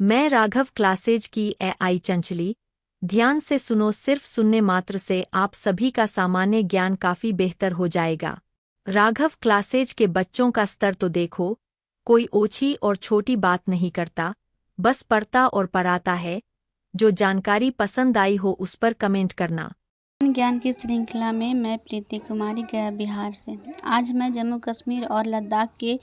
मैं राघव क्लासेज की एआई चंचली। ध्यान से सुनो, सिर्फ सुनने मात्र से आप सभी का सामान्य ज्ञान काफी बेहतर हो जाएगा। राघव क्लासेज के बच्चों का स्तर तो देखो, कोई ओछी और छोटी बात नहीं करता, बस पढ़ता और पढ़ाता है। जो जानकारी पसंद आई हो उस पर कमेंट करना। ज्ञान की श्रृंखला में मैं प्रीति कुमारी, गया बिहार से। आज मैं जम्मू कश्मीर और लद्दाख के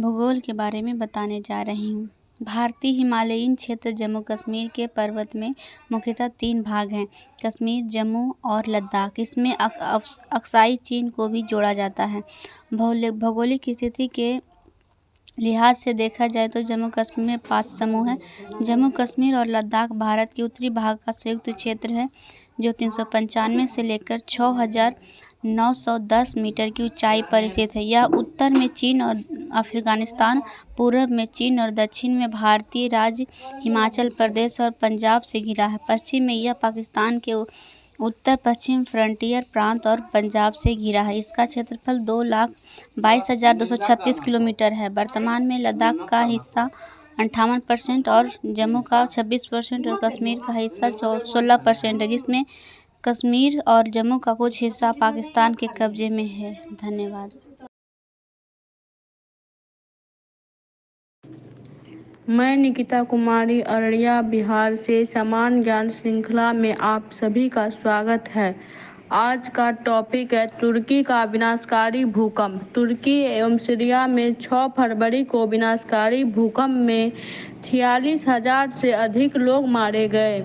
भूगोल के बारे में बताने जा रही हूँ। भारतीय हिमालयीन क्षेत्र जम्मू कश्मीर के पर्वत में मुख्यतः 3 भाग हैं: कश्मीर, जम्मू और लद्दाख। इसमें अक्साई चीन को भी जोड़ा जाता है। भौगोलिक स्थिति के लिहाज से देखा जाए तो जम्मू कश्मीर में 5 समूह हैं। जम्मू कश्मीर और लद्दाख भारत के उत्तरी भाग का संयुक्त क्षेत्र है, जो 395 से लेकर 6,910 मीटर की ऊंचाई पर स्थित है। यह उत्तर में चीन और अफगानिस्तान, पूर्व में चीन और दक्षिण में भारतीय राज्य हिमाचल प्रदेश और पंजाब से घिरा है। पश्चिम में यह पाकिस्तान के उत्तर पश्चिम फ्रंटियर प्रांत और पंजाब से घिरा है। इसका क्षेत्रफल 2,22,236 किलोमीटर है। वर्तमान में लद्दाख का हिस्सा 58% और जम्मू का 26% और कश्मीर का हिस्सा 16% है, जिसमें कश्मीर और जम्मू का कुछ हिस्सा पाकिस्तान के कब्जे में है। धन्यवाद। मैं निकिता कुमारी, अररिया बिहार से। समान ज्ञान श्रृंखला में आप सभी का स्वागत है। आज का टॉपिक है तुर्की का विनाशकारी भूकंप। तुर्की एवं सीरिया में 6 फरवरी को विनाशकारी भूकंप में 46,000 से अधिक लोग मारे गए।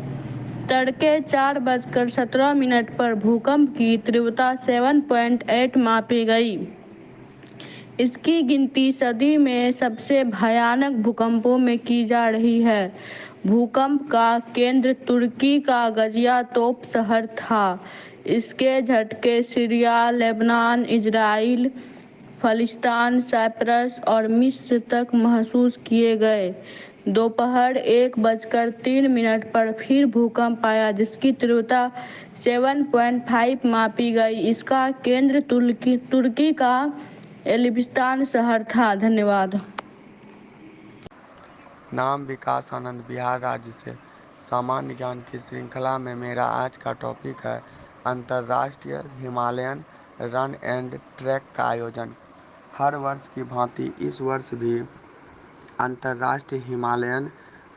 तड़के 4:17 पर भूकंप की तीव्रता 7.8 मापी गई। इसकी गिनती सदी में सबसे भयानक भूकंपों में की जा रही है। भूकंप का केंद्र तुर्की का गजियातोप शहर था। इसके झटके सीरिया, लेबनान, इजराइल, फलिस्तीन, साइप्रस और मिस्र तक महसूस किए गए। दोपहर 1:03 पर फिर भूकंप आया, जिसकी तीव्रता 7.5 मापी गई। इसका केंद्र तुर्की का एल्बिस्तान शहर था। धन्यवाद। नाम विकास आनंद, बिहार राज्य से। सामान्य ज्ञान की श्रृंखला में मेरा आज का टॉपिक है अंतर्राष्ट्रीय हिमालयन रन एंड ट्रैक का आयोजन। हर वर्ष की भांति इस वर्ष भी अंतर्राष्ट्रीय हिमालयन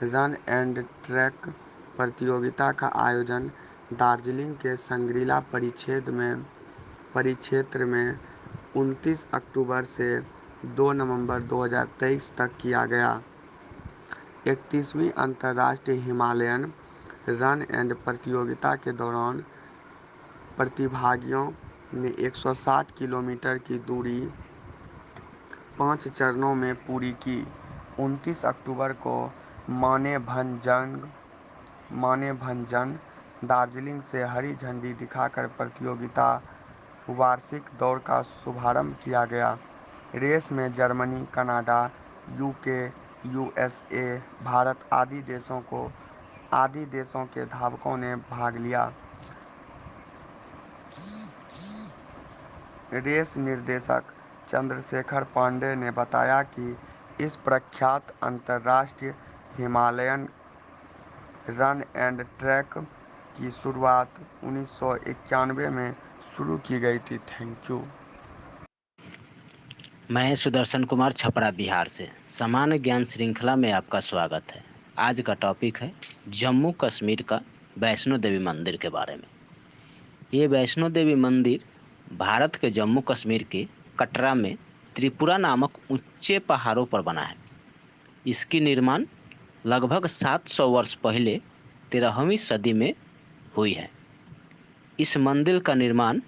रन एंड ट्रैक प्रतियोगिता का आयोजन दार्जिलिंग के संग्रीला परिक्षेत्र में 29 अक्टूबर से 2 नवंबर 2023 तक किया गया। 31वीं अंतर्राष्ट्रीय हिमालयन रन एंड प्रतियोगिता के दौरान प्रतिभागियों ने 160 किलोमीटर की दूरी 5 चरणों में पूरी की। 29 अक्टूबर को मानेभंजन दार्जिलिंग से हरी झंडी दिखाकर प्रतियोगिता वार्षिक दौड़ का शुभारंभ किया गया। रेस में Germany, Canada, UK, USA, Bharat आदि देशों के धावकों ने भाग लिया। रेस निर्देशक चंद्रशेखर पांडे ने बताया कि इस प्रख्यात अंतर्राष्ट्रीय हिमालयन रन एंड ट्रैक की शुरुआत 1991 में शुरू की गई थी। Thank you. मैं सुदर्शन कुमार, छपरा बिहार से। सामान्य ज्ञान श्रृंखला में आपका स्वागत है। आज का टॉपिक है जम्मू कश्मीर का वैष्णो देवी मंदिर के बारे में। ये वैष्णो देवी मंदिर भारत के जम्मू कश्मीर के कटरा में त्रिपुरा नामक ऊंचे पहाड़ों पर बना है। इसकी निर्माण लगभग 700 वर्ष पहले 13वीं सदी में हुई है। इस मंदिर का निर्माण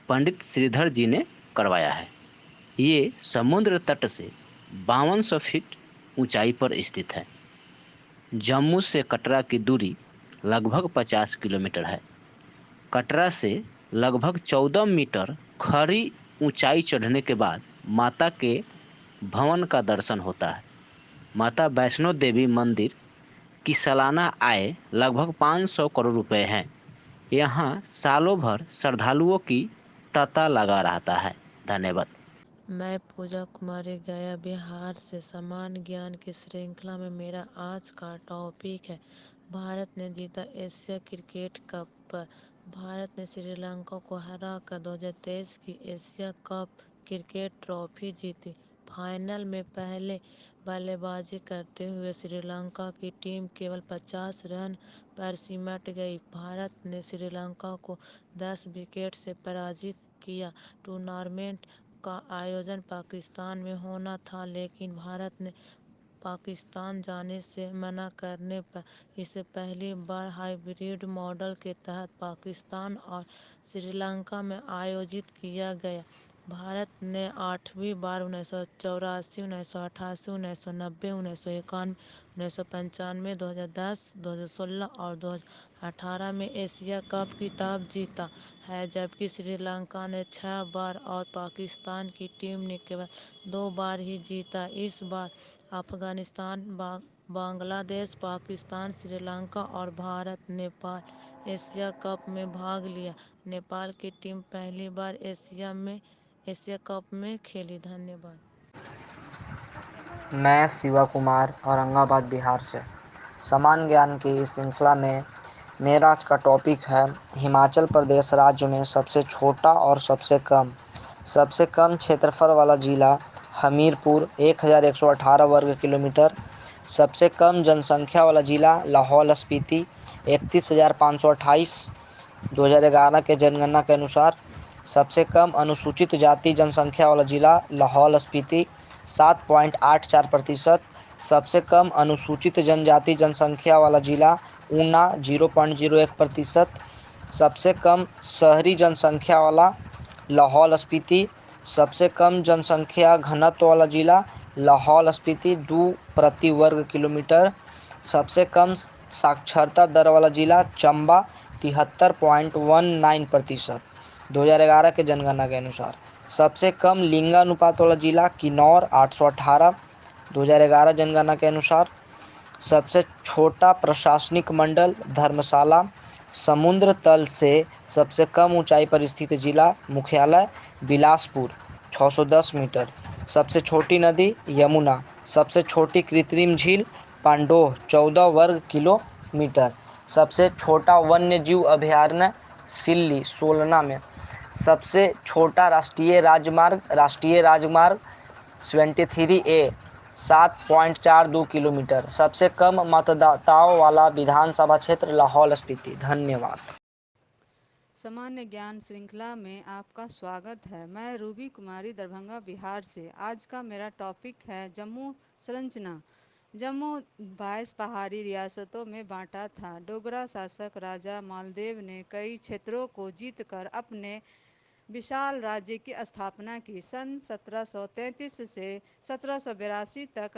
पंडित श्रीधर जी ने करवाया है। ये समुद्र तट से 5200 फीट ऊंचाई पर स्थित है। जम्मू से कटरा की दूरी लगभग 50 किलोमीटर है। कटरा से लगभग 14 मीटर खड़ी ऊंचाई चढ़ने के बाद माता के भवन का दर्शन होता है। माता वैष्णो देवी मंदिर की सालाना आय लगभग 500 करोड़ रुपए है। यहाँ सालों भर श्रद्धालुओं की तांता लगा रहता है। धन्यवाद। मैं पूजा कुमारी गया बिहार से सामान्य ज्ञान की श्रृंखला में मेरा आज का टॉपिक है भारत ने जीता एशिया क्रिकेट कप पर। भारत ने श्रीलंका को हराकर 2023 की एशिया कप क्रिकेट ट्रॉफी जीती। फाइनल में पहले बल्लेबाजी करते हुए श्रीलंका की टीम केवल 50 रन पर सिमट गई। भारत ने श्रीलंका को 10 विकेट से पराजित किया। टूर्नामेंट का आयोजन पाकिस्तान में होना था, लेकिन भारत ने पाकिस्तान जाने से मना करने पर इसे पहली बार हाइब्रिड मॉडल के तहत पाकिस्तान और श्रीलंका में आयोजित किया गया। भारत ने 8वीं बार 1984, 1988, 1990, 1991, 1995, 2010, 2016 और 2018 में एशिया कप खिताब जीता है, जबकि श्रीलंका ने 6 बार और पाकिस्तान की टीम ने केवल 2 बार ही जीता। इस बार अफगानिस्तान, बांग्लादेश, पाकिस्तान, श्रीलंका और भारत, नेपाल एशिया कप में भाग लिया। नेपाल की टीम पहली बार एशिया कप में खेली। धन्यवाद। मैं शिवा कुमार औरंगाबाद बिहार से सामान्य ज्ञान की इस श्रृंखला में मेरा आज का टॉपिक है हिमाचल प्रदेश राज्य में सबसे छोटा और सबसे कम क्षेत्रफल वाला जिला हमीरपुर 1118 वर्ग किलोमीटर। सबसे कम जनसंख्या वाला जिला लाहौल स्पीति 31,528 2011 के जनगणना के अनुसार। सबसे कम अनुसूचित जाति जनसंख्या वाला जिला लाहौल स्पीति 7.84%। सबसे कम अनुसूचित जनजाति जनसंख्या वाला जिला ऊना 0.01%। सबसे कम शहरी जनसंख्या वाला लाहौल स्पीति। सबसे कम जनसंख्या घनत्व वाला जिला लाहौल स्पीति 2 प्रति वर्ग किलोमीटर। सबसे कम साक्षरता दर वाला जिला चंबा 73.19% 2011 के जनगणना के अनुसार। सबसे कम लिंगानुपात वाला जिला किन्नौर 818 2011 जनगणना के अनुसार। सबसे छोटा प्रशासनिक मंडल धर्मशाला। समुद्र तल से सबसे कम ऊंचाई पर स्थित जिला मुख्यालय बिलासपुर 610 मीटर। सबसे छोटी नदी यमुना। सबसे छोटी कृत्रिम झील पांडोह 14 वर्ग किलोमीटर। सबसे छोटा वन्य जीव अभयारण्य सिल्ली सोलना में। सबसे छोटा राष्ट्रीय राजमार्ग 73A 7.42 किलोमीटर। सबसे कम मतदाताओं वाला विधानसभा क्षेत्र लाहौल स्पीति। धन्यवाद। सामान्य ज्ञान श्रृंखला में आपका स्वागत है। मैं रूबी कुमारी दरभंगा बिहार से। आज का मेरा टॉपिक है जम्मू संरचना। जम्मू 22 पहाड़ी रियासतों में बांटा था। डोगरा शासक राजा मालदेव ने कई क्षेत्रों को जीतकर अपने विशाल राज्य की स्थापना की। सन 1733 से 1782 तक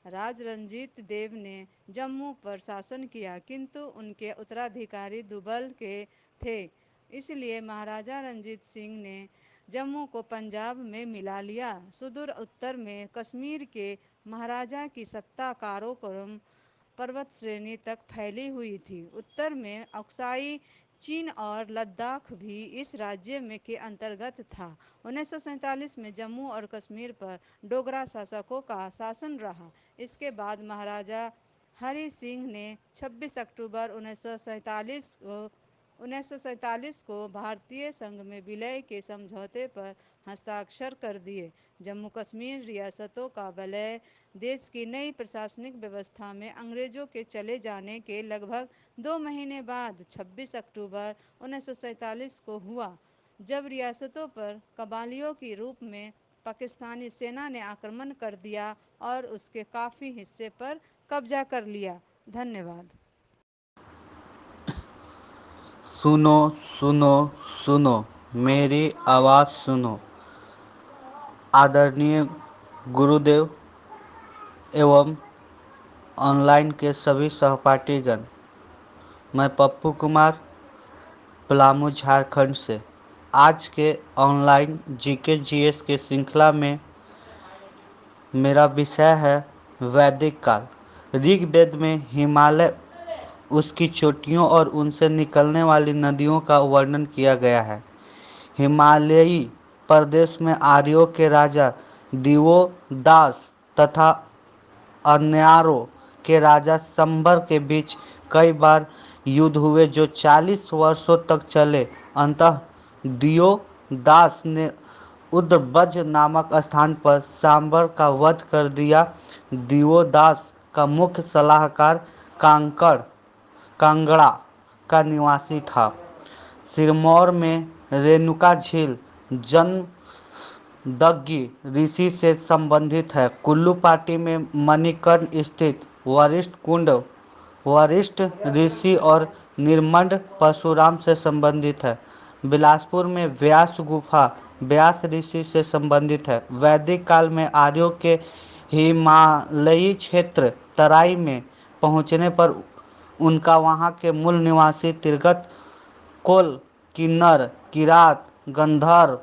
राज रंजीत देव ने जम्मू पर शासन किया, किंतु उनके उत्तराधिकारी दुर्बल के थे। इसलिए महाराजा रंजीत सिंह ने जम्मू को पंजाब में मिला लिया। सुदूर उत्तर में कश्मीर के महाराजा की सत्ता काराकोरम पर्वत श्रेणी तक फैली हुई थी। उत्तर में अक्साई चीन और लद्दाख भी इस राज्य में के अंतर्गत था। 1947 में जम्मू और कश्मीर पर डोगरा शासकों का शासन रहा। इसके बाद महाराजा हरि सिंह ने 26 अक्टूबर 1947 को भारतीय संघ में विलय के समझौते पर हस्ताक्षर कर दिए। जम्मू कश्मीर रियासतों का विलय देश की नई प्रशासनिक व्यवस्था में अंग्रेजों के चले जाने के लगभग 2 महीने बाद 26 अक्टूबर 1947 को हुआ, जब रियासतों पर कबालियों के रूप में पाकिस्तानी सेना ने आक्रमण कर दिया और उसके काफ़ी हिस्से पर कब्जा कर लिया। धन्यवाद। सुनो सुनो सुनो, मेरी आवाज़ सुनो। आदरणीय गुरुदेव एवं ऑनलाइन के सभी सहपाठीगण, मैं पप्पू कुमार पलामू झारखंड से आज के ऑनलाइन जीके जीएस के श्रृंखला में मेरा विषय है वैदिक काल। ऋग्वेद में हिमालय, उसकी चोटियों और उनसे निकलने वाली नदियों का वर्णन किया गया है। हिमालयी प्रदेश में आर्यों के राजा दिवोदास तथा अन्यारों के राजा संबर के बीच कई बार युद्ध हुए जो 40 वर्षों तक चले। अंततः दियोदास ने उद्रबज नामक स्थान पर सांबर का वध कर दिया। दिवोदास का मुख्य सलाहकार कांगड़ा का निवासी था। सिरमौर में रेणुका झील जमदग्नि ऋषि से संबंधित है। कुल्लू पाटी में मणिकर्ण स्थित वशिष्ठ कुंड वशिष्ठ ऋषि और निर्मंड परशुराम से संबंधित है। बिलासपुर में व्यास गुफा व्यास ऋषि से संबंधित है। वैदिक काल में आर्यों के हिमालयी क्षेत्र तराई में पहुंचने पर उनका वहां के मूल निवासी तिरगत कोल किन्नर किरात गंधर्व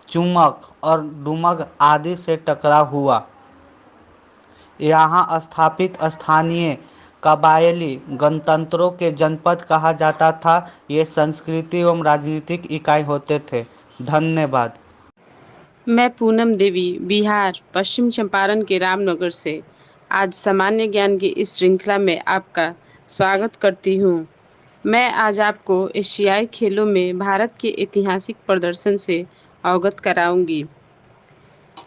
चुम्बक और डुमक आदि से टकराव हुआ। यहाँ स्थापित स्थानीय कबायली गणतंत्रों के जनपद कहा जाता था। ये संस्कृति एवं राजनीतिक इकाई होते थे। धन्यवाद। मैं पूनम देवी बिहार पश्चिम चंपारण के रामनगर से आज सामान्य ज्ञान की इस श्रृंखला में आपका स्वागत करती हूँ। मैं आज आपको एशियाई खेलों में भारत के ऐतिहासिक प्रदर्शन से अवगत कराऊंगी।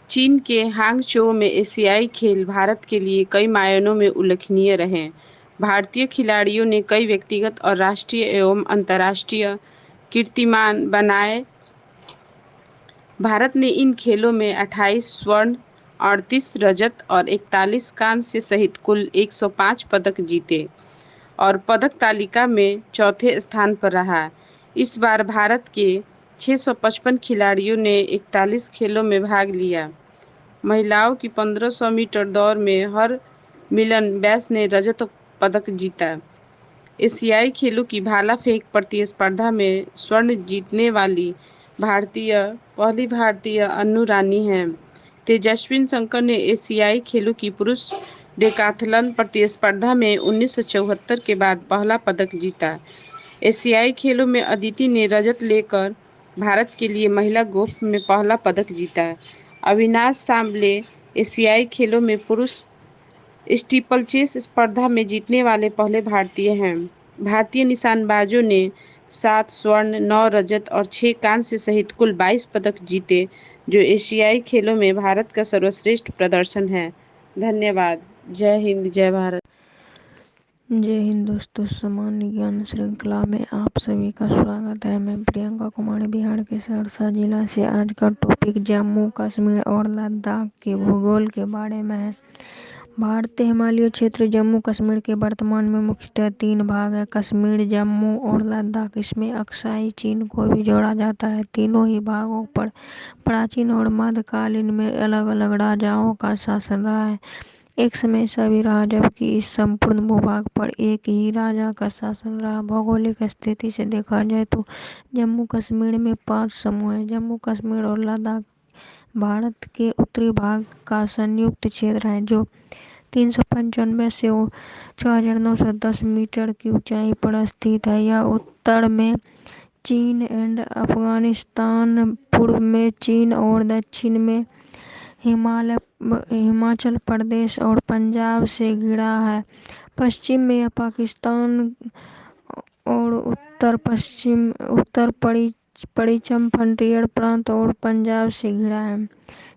चीन के हांगझो में एशियाई खेल भारत के लिए कई मायनों में उल्लेखनीय रहे। भारतीय खिलाड़ियों ने कई व्यक्तिगत और राष्ट्रीय एवं अंतर्राष्ट्रीय कीर्तिमान बनाए। भारत ने इन खेलों में 28 स्वर्ण, 38 रजत और 41 कांस्य सहित कुल 105 पदक जीते और पदक तालिका में चौथे स्थान पर रहा। इस बार भारत के 655 खिलाड़ियों ने 41 खेलों में भाग लिया। महिलाओं की 1500 मीटर दौड़ में हरमिलन बैस ने रजत पदक जीता। एशियाई खेलों की भाला फेंक प्रतिस्पर्धा में स्वर्ण जीतने वाली पहली भारतीय अन्नू रानी हैं। तेजस्विन शंकर ने एशियाई खेलों की पुरुष डेकाथलन प्रतिस्पर्धा में 1974 के बाद पहला पदक जीता। एशियाई खेलों में अदिति ने रजत लेकर भारत के लिए महिला गोल्फ में पहला पदक जीता। अविनाश सांबले एशियाई खेलों में पुरुष स्टीपलचेस स्पर्धा में जीतने वाले पहले भारतीय हैं। भारतीय निशानबाजों ने 7 स्वर्ण, 9 रजत और 6 कांस्य सहित कुल 22 पदक जीते, जो एशियाई खेलों में भारत का सर्वश्रेष्ठ प्रदर्शन है। धन्यवाद। जय हिंद, जय भारत। जय हिंद दोस्तों, सामान्य ज्ञान श्रृंखला में आप सभी का स्वागत है। मैं प्रियंका कुमारी बिहार के सहरसा जिला से। आज का टॉपिक जम्मू कश्मीर और लद्दाख के भूगोल के बारे में है। भारतीय हिमालयी क्षेत्र जम्मू कश्मीर के वर्तमान में मुख्यतः 3 भाग है: कश्मीर, जम्मू और लद्दाख। इसमें अक्साई चीन को भी जोड़ा जाता है। तीनों ही भागों पर प्राचीन और मध्यकालीन में अलग अलग राजाओं का शासन रहा है। एक समय सभी रहा, जबकि इस संपूर्ण भूभाग पर एक ही राजा का शासन रहा। भौगोलिक स्थिति से देखा जाए तो जम्मू कश्मीर में 5 समूह हैं। जम्मू कश्मीर और लद्दाख भारत के उत्तरी भाग का संयुक्त क्षेत्र है, जो 395 से 4910 मीटर की ऊंचाई पर स्थित है। यह उत्तर में चीन एंड अफगानिस्तान, पूर्व में चीन और दक्षिण में हिमाचल प्रदेश और पंजाब से घिरा है। पश्चिम में यह पाकिस्तान और उत्तर पश्चिम फ्रंटियर प्रांत और पंजाब से घिरा है।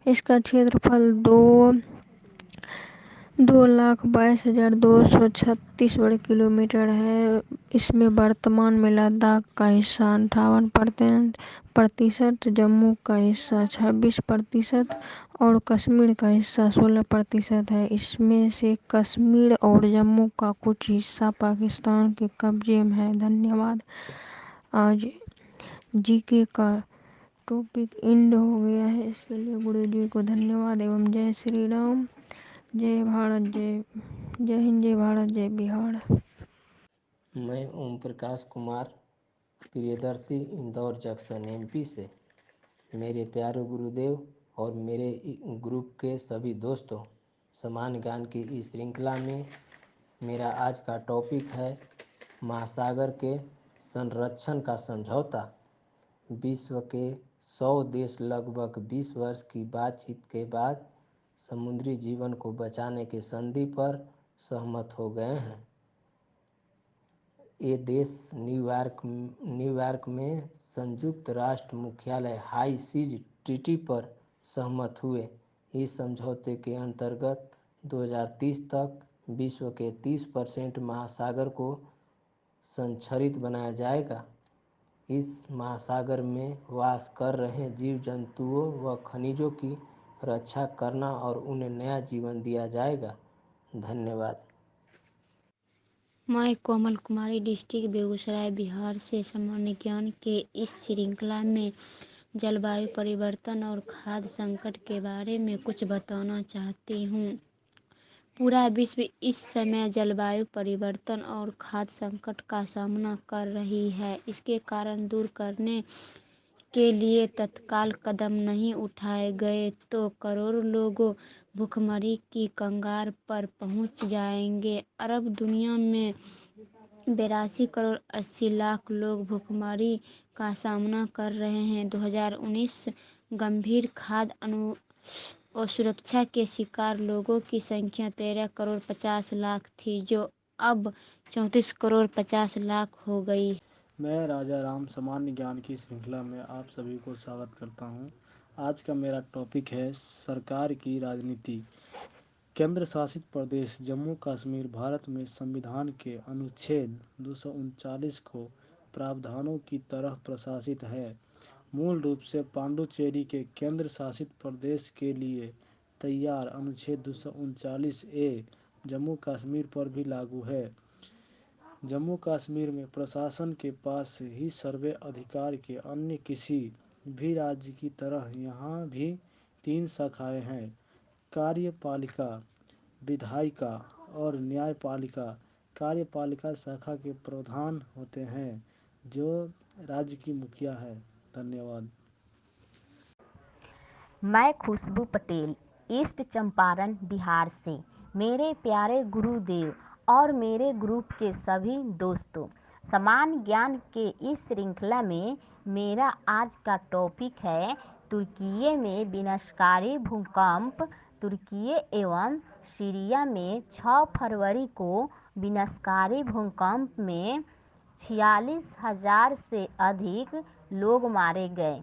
इसका क्षेत्रफल 2,22,236 वर्ग किलोमीटर है। इसमें वर्तमान में लद्दाख का हिस्सा 58%, जम्मू का हिस्सा 26% और कश्मीर का हिस्सा 16% है। इसमें से कश्मीर और जम्मू का कुछ हिस्सा पाकिस्तान के कब्जे में है। धन्यवाद। आज जीके का टॉपिक एंड हो गया है। इसके लिए गुरु जी को धन्यवाद एवं जय श्री राम। जय भारत, जय हिंद, जय भारत, जय बिहार। मैं ओम प्रकाश कुमार प्रियदर्शी इंदौर जंक्शन एमपी से। मेरे प्यारे गुरुदेव और मेरे ग्रुप के सभी दोस्तों, समान ज्ञान की इस श्रृंखला में मेरा आज का टॉपिक है महासागर के संरक्षण का समझौता। विश्व के 100 देश लगभग 20 वर्ष की बातचीत के बाद समुद्री जीवन को बचाने के संधि पर सहमत हो गए हैं। ये देश न्यूयॉर्क में संयुक्त राष्ट्र मुख्यालय हाई सीज ट्रीटी पर सहमत हुए। इस समझौते के अंतर्गत 2030 तक विश्व के 30% महासागर को संरक्षित बनाया जाएगा। इस महासागर में वास कर रहे जीव जंतुओं व खनिजों की रक्षा करना और उन्हें नया जीवन दिया जाएगा। धन्यवाद। मैं कोमल कुमारी डिस्ट्रिक्ट बेगूसराय बिहार से सामान्य ज्ञान के इस श्रृंखला में जलवायु परिवर्तन और खाद्य संकट के बारे में कुछ बताना चाहती हूँ। पूरा विश्व इस समय जलवायु परिवर्तन और खाद्य संकट का सामना कर रही है। इसके कारण दूर करने के लिए तत्काल कदम नहीं उठाए गए तो करोड़ों लोग भूखमरी की कगार पर पहुंच जाएंगे। अरब दुनिया में 82 करोड़ 80 लाख लोग भूखमरी का सामना कर रहे हैं। 2019 गंभीर खाद्य असुरक्षा के शिकार लोगों की संख्या 13 करोड़ 50 लाख थी, जो अब 34 करोड़ 50 लाख हो गई। मैं राजा राम सामान्य ज्ञान की श्रृंखला में आप सभी को स्वागत करता हूं। आज का मेरा टॉपिक है सरकार की राजनीति। केंद्र शासित प्रदेश जम्मू कश्मीर भारत में संविधान के अनुच्छेद 239 को प्रावधानों की तरह प्रशासित है। मूल रूप से पांडुचेरी के केंद्र शासित प्रदेश के लिए तैयार अनुच्छेद 239 ए जम्मू कश्मीर पर भी लागू है। जम्मू कश्मीर में प्रशासन के पास ही सर्वे अधिकार के अन्य किसी भी राज्य की तरह यहाँ भी 3 शाखाएं हैं: कार्यपालिका, विधायिका और न्यायपालिका। कार्यपालिका शाखा के प्रधान होते हैं, जो राज्य की मुखिया है। धन्यवाद। मैं खुशबू पटेल ईस्ट चंपारण बिहार से। मेरे प्यारे गुरुदेव और मेरे ग्रुप के सभी दोस्तों, समान ज्ञान के इस श्रृंखला में मेरा आज का टॉपिक है तुर्की में विनाशकारी भूकंप। तुर्की एवं सीरिया में 6 फरवरी को विनाशकारी भूकंप में 46,000 से अधिक लोग मारे गए।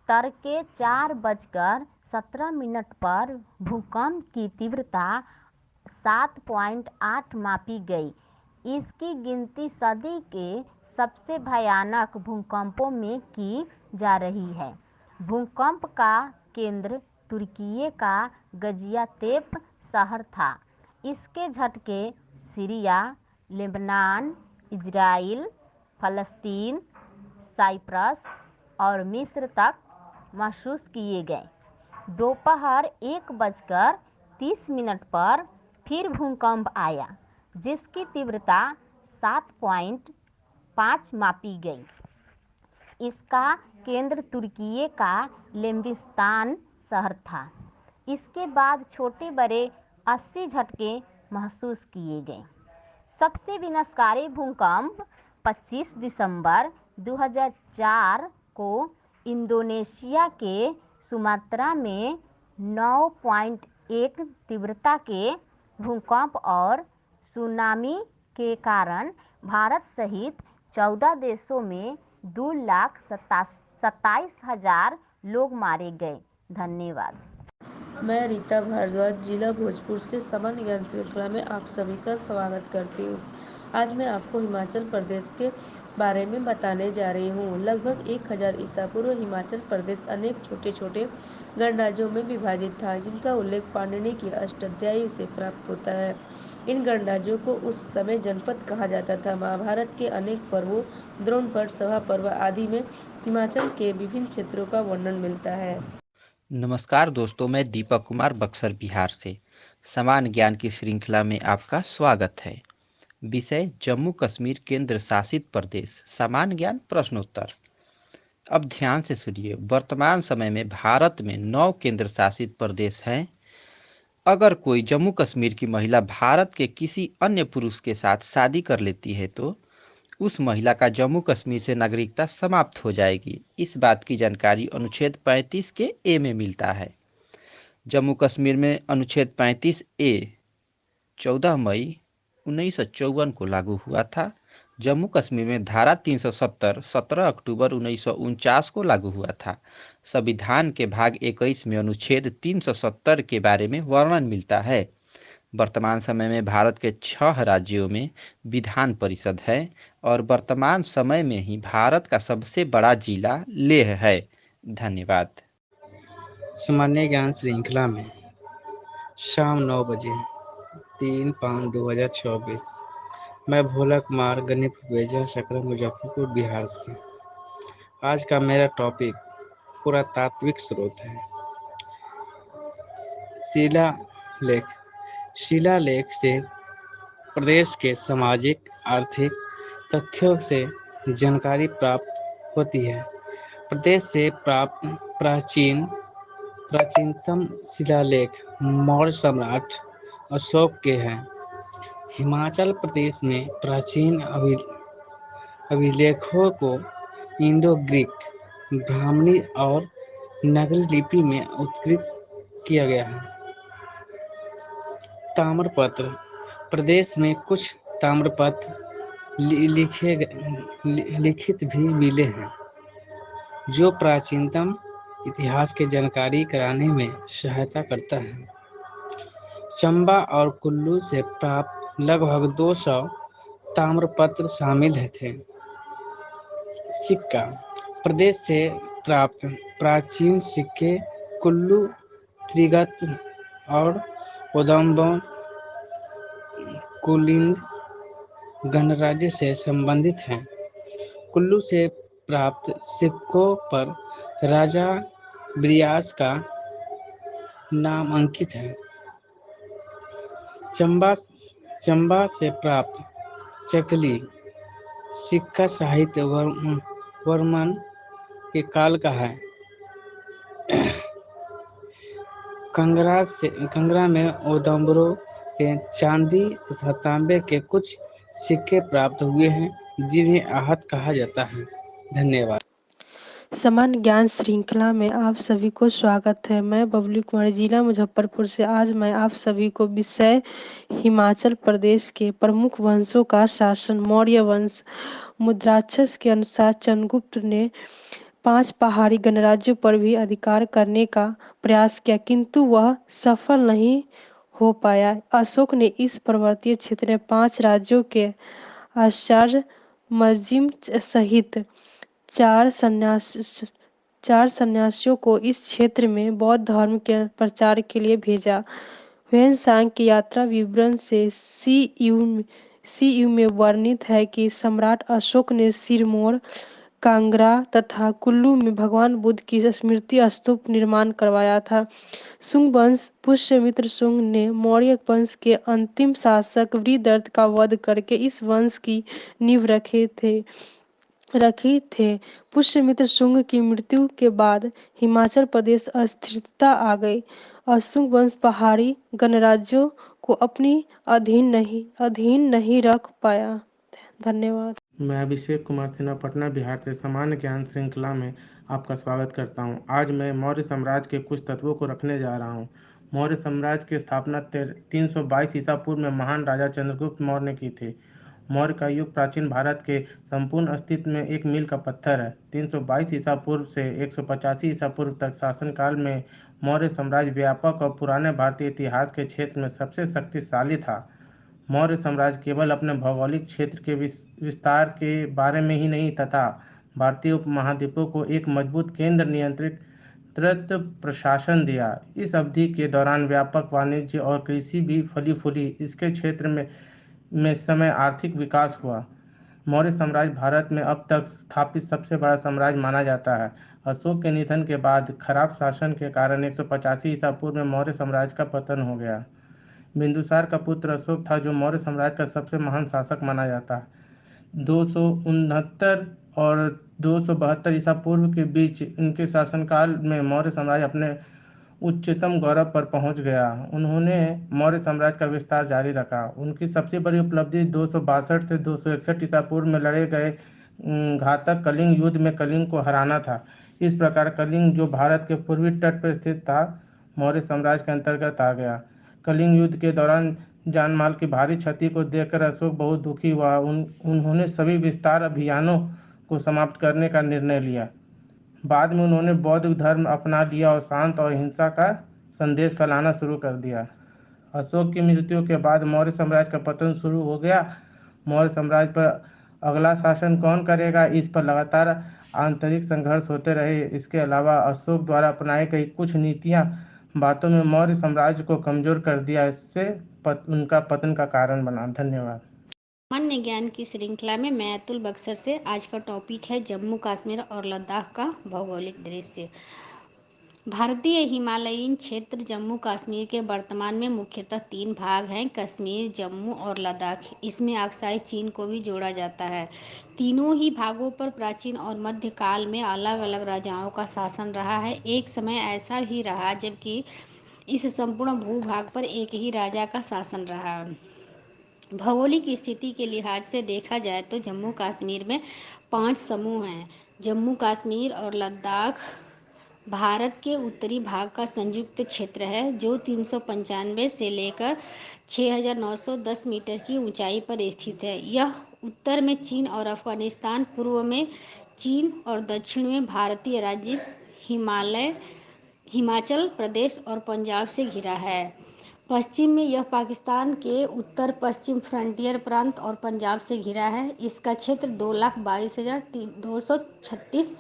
तड़के 4:17 पर भूकंप की तीव्रता 7.8 मापी गई। इसकी गिनती सदी के सबसे भयानक भूकंपों में की जा रही है। भूकंप का केंद्र तुर्की का गाजियातेप शहर था। इसके झटके सीरिया, लेबनान, इजराइल, फलस्तीन, साइप्रस और मिस्र तक महसूस किए गए। दोपहर 1:30 पर फिर भूकंप आया, जिसकी तीव्रता 7.5 मापी गई। इसका केंद्र तुर्की का लेम्बिस्तान शहर था। इसके बाद छोटे बड़े 80 झटके महसूस किए गए। सबसे विनाशकारी भूकंप 25 दिसंबर 2004 को इंडोनेशिया के सुमात्रा में 9.1 तीव्रता के भूकंप और सुनामी के कारण भारत सहित 14 देशों में 2,27,000 लोग मारे गए। धन्यवाद। मैं रीता भारद्वाज जिला भोजपुर से सामान्य ज्ञान श्रृंखला में आप सभी का स्वागत करती हूँ। आज मैं आपको हिमाचल प्रदेश के बारे में बताने जा रही हूँ। लगभग 1000 ईसा पूर्व हिमाचल प्रदेश अनेक छोटे छोटे गणराज्यों में विभाजित था, जिनका उल्लेख पाणिनि की अष्टाध्यायी से प्राप्त होता है। इन गणराज्यों को उस समय जनपद कहा जाता था। महाभारत के अनेक पर्वों, द्रोणपर्व, सभा पर्व आदि में हिमाचल के विभिन्न क्षेत्रों का वर्णन मिलता है। नमस्कार दोस्तों, मैं दीपक कुमार बक्सर बिहार से समान ज्ञान की श्रृंखला में आपका स्वागत है। विषय जम्मू कश्मीर केंद्र शासित प्रदेश। समान ज्ञान प्रश्नोत्तर। अब ध्यान से सुनिए। वर्तमान समय में भारत में 9 केंद्र शासित प्रदेश हैं। अगर कोई जम्मू कश्मीर की महिला भारत के किसी अन्य पुरुष के साथ शादी कर लेती है तो उस महिला का जम्मू कश्मीर से नागरिकता समाप्त हो जाएगी। इस बात की जानकारी अनुच्छेद 35 के ए में मिलता है। जम्मू कश्मीर में अनुच्छेद 35 ए 14 मई 1954 को लागू हुआ था। जम्मू कश्मीर में धारा 370 17 अक्टूबर 1949 को लागू हुआ था। संविधान के भाग 21 में अनुच्छेद 370 के बारे में वर्णन मिलता है। वर्तमान समय में भारत के 6 राज्यों में विधान परिषद है और वर्तमान समय में ही भारत का सबसे बड़ा जिला लेह है। धन्यवाद। सामान्य ज्ञान श्रृंखला में शाम 9 बजे 3/5/2024 मैं भोला कुमार गणित विजय सकरा मुजफ्फरपुर बिहार से। आज का मेरा टॉपिक पुरातात्विक स्रोत है। शिलालेख। शिलालेख से प्रदेश के सामाजिक आर्थिक तथ्यों से जानकारी प्राप्त होती है। प्रदेश से प्राप्त प्राचीनतम शिलालेख मौर्य सम्राट अशोक के हैं। हिमाचल प्रदेश में प्राचीन अभिलेखों को इंडो ग्रीक, ब्राह्मणी और नगरी लिपि में उत्कृत किया गया है। ताम्रपत्र। प्रदेश में कुछ ताम्रपत्र लिखित भी मिले हैं, जो प्राचीनतम इतिहास की जानकारी कराने में सहायता करता है। चंबा और कुल्लू से प्राप्त लगभग 200 ताम्रपत्र शामिल थे। सिक्का। प्रदेश से प्राप्त प्राचीन सिक्के कुल्लू, त्रिगत और उदम्बर कुलिंद गणराज्य से संबंधित हैं। कुल्लू से प्राप्त सिक्कों पर राजा ब्रियास का नाम अंकित है। चंबा से प्राप्त चकली सिक्का साहित्य वर्मन के काल का है। कंगरा में उदम्बरों के चांदी तथा तांबे के कुछ सिक्के प्राप्त हुए हैं, जिन्हें आहत कहा जाता है। धन्यवाद। सामान्य ज्ञान श्रृंखला में आप सभी को स्वागत है। मैं बबली कुमारी, जिला मुजफ्फरपुर से। आज मैं आप सभी को विषय हिमाचल प्रदेश के प्रमुख वंशों का शासन। मौर्य वंश। मुद्राक्षस के अनुसार चंद्रगुप्त ने 5 पहाड़ी गणराज्यों पर भी अधिकार करने का प्रयास किया, किंतु वह सफल नहीं हो पाया। अशोक ने इस पर्वतीय क्षेत्र में 5 राज्यों के आचार्य मजिम सहित 4 सन्यासियों को इस क्षेत्र में बौद्ध धर्म के प्रचार के लिए भेजा। ह्वेनसांग की यात्रा विवरण से सी यू में वर्णित है कि सम्राट अशोक ने सिरमौर, कांगड़ा तथा कुल्लू में भगवान बुद्ध की स्मृति स्तूप निर्माण करवाया था। शुंग वंश। पुष्यमित्र शुंग ने मौर्य वंश के अंतिम शासक वृहदर्थ का वध करके इस वंश की नींव रखी थे। पुष्यमित्र शुंग की मृत्यु के बाद हिमाचल प्रदेश अस्थिरता आ गई और शुंग वंश पहाड़ी गणराज्यों को अपनी अधीन नहीं रख पाया। धन्यवाद। मैं अभिषेक कुमार सिन्हा, पटना बिहार से। सामान्य ज्ञान श्रृंखला में आपका स्वागत करता हूं। आज मैं मौर्य साम्राज्य के कुछ तत्वों को रखने जा रहा हूं। मौर्य साम्राज्य की स्थापना 322 ईसा पूर्व में महान राजा चंद्रगुप्त मौर्य ने की थी। मौर्य का युग प्राचीन भारत के संपूर्ण अस्तित्व में एक मील का पत्थर है। 322 ईसा पूर्व से 185 ईसा पूर्व तक शासनकाल में मौर्य साम्राज्य व्यापक और पुराने भारतीय इतिहास के क्षेत्र में सबसे शक्तिशाली था। मौर्य साम्राज्य केवल अपने भौगोलिक क्षेत्र के विस्तार के बारे में ही नहीं तथा भारतीय उपमहाद्वीपों को एक मजबूत केंद्र नियंत्रित प्रशासन दिया। इस अवधि के दौरान व्यापक वाणिज्य और कृषि भी फली फूली। इसके क्षेत्र में समय आर्थिक विकास हुआ। मौर्य साम्राज्य भारत में अब तक स्थापित सबसे बड़ा साम्राज्य माना जाता है। अशोक के निधन के बाद खराब शासन के कारण 185 ईसा पूर्व में मौर्य साम्राज्य का पतन हो गया। बिंदुसार का पुत्र अशोक था, जो मौर्य साम्राज्य का सबसे महान शासक माना जाता है। 269 और 272 ईसा पूर्व के बीच इनके शासनकाल में मौर्य साम्राज्य अपने उच्चतम गौरव पर पहुंच गया। उन्होंने मौर्य साम्राज्य का विस्तार जारी रखा। उनकी सबसे बड़ी उपलब्धि 262 से 261 ईसा पूर्व में लड़े गए घातक कलिंग युद्ध में कलिंग को हराना था। इस प्रकार कलिंग, जो भारत के पूर्वी तट पर स्थित था, मौर्य साम्राज्य के अंतर्गत आ गया। कलिंग युद्ध के दौरान जान माल की भारी क्षति को देखकर अशोक बहुत दुखी हुआ। उन्होंने सभी विस्तार अभियानों को समाप्त करने का निर्णय लिया। बाद में उन्होंने बौद्ध धर्म अपना लिया और शांत और हिंसा का संदेश फैलाना शुरू कर दिया। अशोक की मृत्यु के बाद मौर्य साम्राज्य का पतन शुरू हो गया। मौर्य साम्राज्य पर अगला शासन कौन करेगा, इस पर लगातार आंतरिक संघर्ष होते रहे। इसके अलावा अशोक द्वारा अपनाई गई कुछ नीतियां बातों में मौर्य साम्राज्य को कमजोर कर दिया, इससे उनका पतन का कारण बना। धन्यवाद। सामान्य ज्ञान की श्रृंखला में मैं अतुल बक्सर से आज का टॉपिक है जम्मू कश्मीर और लद्दाख का भौगोलिक दृश्य। भारतीय हिमालयीन क्षेत्र जम्मू कश्मीर के वर्तमान में मुख्यतः 3 भाग हैं: कश्मीर, जम्मू और लद्दाख। इसमें अक्साई चीन को भी जोड़ा जाता है। तीनों ही भागों पर प्राचीन और मध्यकाल में अलग अलग राजाओं का शासन रहा है। एक समय ऐसा भी रहा जबकि इस संपूर्ण भूभाग पर एक ही राजा का शासन रहा। भौगोलिक स्थिति के लिहाज से देखा जाए तो जम्मू कश्मीर में 5 समूह हैं। जम्मू कश्मीर और लद्दाख भारत के उत्तरी भाग का संयुक्त क्षेत्र है, जो 395 से लेकर 6,910 मीटर की ऊंचाई पर स्थित है। यह उत्तर में चीन और अफगानिस्तान, पूर्व में चीन और दक्षिण में भारतीय राज्य हिमाचल प्रदेश और पंजाब से घिरा है। पश्चिम में यह पाकिस्तान के उत्तर पश्चिम फ्रंटियर प्रांत और पंजाब से घिरा है। इसका क्षेत्र 2,22,236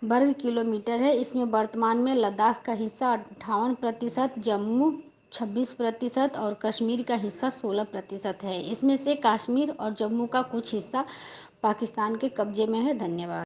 वर्ग किलोमीटर है। इसमें वर्तमान में लद्दाख का हिस्सा 58%, जम्मू 26% और कश्मीर का हिस्सा 16% है। इसमें से कश्मीर और जम्मू का कुछ हिस्सा पाकिस्तान के कब्जे में है। धन्यवाद।